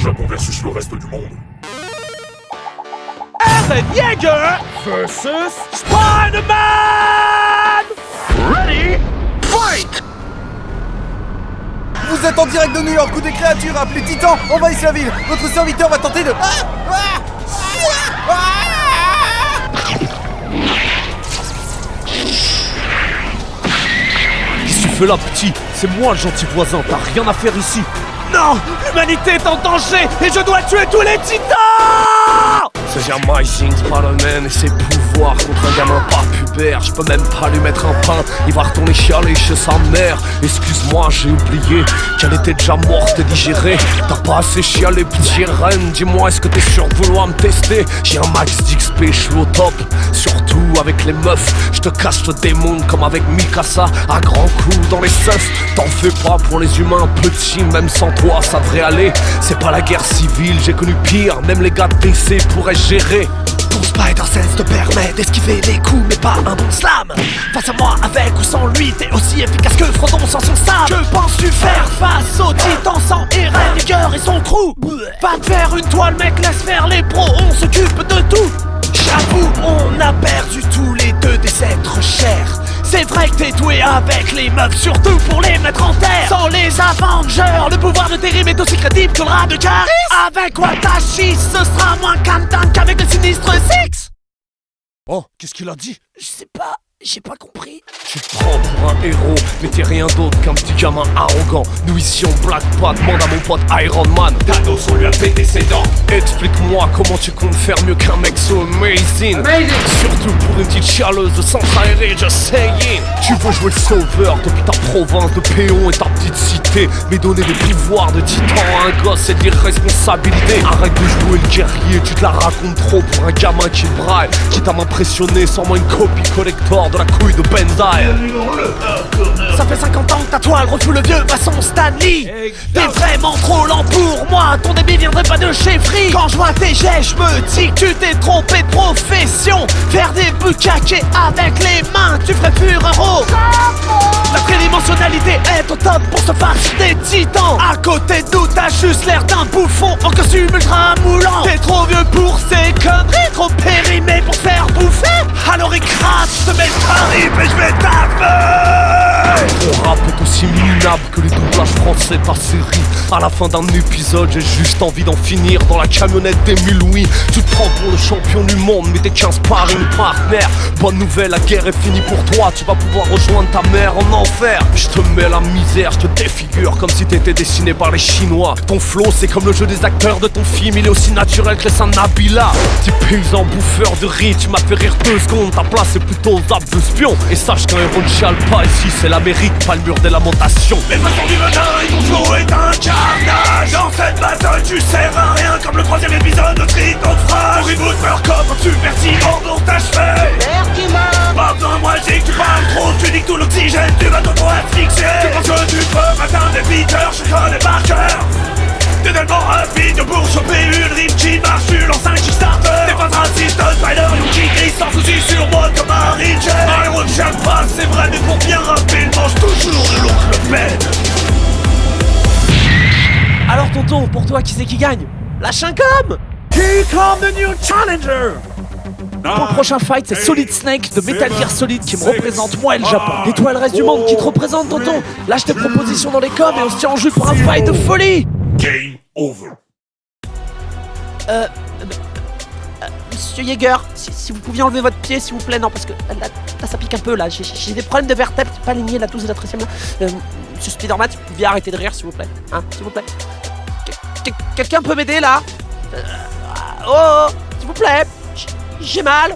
Japon versus le reste du monde. Eren Yeager versus Spider-Man! Ready, fight! Vous êtes en direct de New York où des créatures appelées Titans envahissent la ville. Votre serviteur va tenter de... Qu'est-ce que tu fais là, petit? C'est moi le gentil voisin, t'as rien à faire ici. Non! L'humanité est en danger et je dois tuer tous les Titans! C'est Amazing Spider-Man et ses pouvoirs contre un gamin pas pubère. Je peux même pas lui mettre un pain, il va retourner chialer chez sa mère. Excuse-moi, j'ai oublié qu'elle était déjà morte et digérée. T'as pas assez chialé, petit Ren. Dis-moi, est-ce que t'es sûr de vouloir me tester? J'ai un max d'XP, je suis au top. Surtout avec les meufs, je te cache le démon comme avec Mikasa. À grands coups dans les seufs. T'en fais pas pour les humains petits, même sans toi ça devrait aller. C'est pas la guerre civile, j'ai connu pire. Même les gars de DC pourraient gérer. Ton Spider-Sense te permet d'esquiver les coups, mais pas un bon slam. Face à moi, avec ou sans lui, t'es aussi efficace que Frodon sans son sable. Que penses-tu faire face au titan sans Eren Yeager et son crew? Va te faire une toile, mec, laisse faire les pros, on s'occupe de tout. J'avoue, on a perdu tous les deux des êtres chers. C'est vrai que t'es doué avec les meufs, surtout pour les mettre en terre. Sans les Avengers, le pouvoir de Terry est aussi crédible que le rat de Caris. Avec Watashi, ce sera moins cantan qu'avec le Sinistre Six. Oh, qu'est-ce qu'il a dit? Je sais pas, j'ai pas compris. Tu te prends pour un héros, mais t'es rien d'autre qu'un petit gamin arrogant. Nous ici on blague pas, demande à mon pote Iron Man. Thanos, on lui a pété ses dents. Explique-moi comment tu comptes faire mieux qu'un mec so amazing. Surtout pour une petite chialeuse de centre aéré, just saying. Tu veux jouer le sauveur depuis ta province de Péon et ta petite cité, mais donner des pouvoirs de titan à un gosse c'est de l'irresponsabilité. Arrête de jouer le guerrier, tu te la racontes trop pour un gamin qui braille. Quitte à m'impressionner, sans-moi une copie collector de la couille de Benzai. Ça fait 50 ans que ta toile refoule le vieux façon Stanley. T'es vraiment trop lent pour moi, ton débit viendrait pas de chez Free. Quand je vois tes gestes, je me dis que tu t'es trompé de profession. Faire des bukkake avec les mains, tu ferais fuir un ro. La tridimensionnalité est au top pour se farcer des titans. À côté de nous, t'as juste l'air d'un bouffon en costume ultra moulant. T'es trop vieux pour ces conneries, trop périmé pour faire bouffer. Alors écrase, je te mets le tarif et je vais taper. Ton rap est aussi minable que les doublages français de ta série. À la fin d'un épisode, j'ai juste envie d'en finir dans la camionnette d'Emile Louis. Tu te prends pour le champion du monde, mais t'es 15 par une partenaire. Bonne nouvelle, la guerre est finie pour toi. Tu vas pouvoir rejoindre ta mère en enfer. Je te mets la misère, je te défigure comme si t'étais dessiné par les Chinois. Ton flow, c'est comme le jeu des acteurs de ton film, il est aussi naturel que les seins de Nabila. Petit paysan bouffeur de riz, tu m'as fait rire 2 secondes. Ta place est plutôt aux apps de spion. Et sache qu'un héros ne chiale pas ici, c'est l'Amérique, pas le mur des lamentations. Les façons du venin et ton flow est un carnage. Dans cette bataille tu sers à rien, comme le 3ème épisode de Street of Rage. Pour reboot meurt comme un super titan pour t'achever. Pas besoin moi je dis que tu parles trop, tu dis que tout l'oxygène tu vas t'auto-asphyxier. Tu penses que tu peux atteindre des beaters, je connais par cœur. T'es tellement rapide pour choper une rime qui marche, tu lances un Kickstarter. T'es pas raciste, Spider, you qui crie sans souci sur moi comme un Ridge. Un héros de chaque pas, c'est vrai, mais pour bien rapper, il mange toujours de l'oncle Ben. Alors tonton, pour toi, qui c'est qui gagne? Lâche un com! Here come the new challenger! Pour le prochain fight, c'est Solid Snake de Metal Gear Solid qui me représente moi et le Japon. Et toi, le reste du monde qui te représente, tonton. Lâche tes propositions dans les coms et on se tient en jeu pour un fight de folie! Game over. Monsieur Yeager, si vous pouviez enlever votre pied, s'il vous plaît. Non, parce que là ça pique un peu, là. J'ai des problèmes de vertèbres, pas aligné la 12 et la 13e, là. Monsieur Spider-Man, si vous pouviez arrêter de rire, s'il vous plaît. Hein, s'il vous plaît. Quelqu'un peut m'aider, là? Oh, s'il vous plaît. J'ai mal.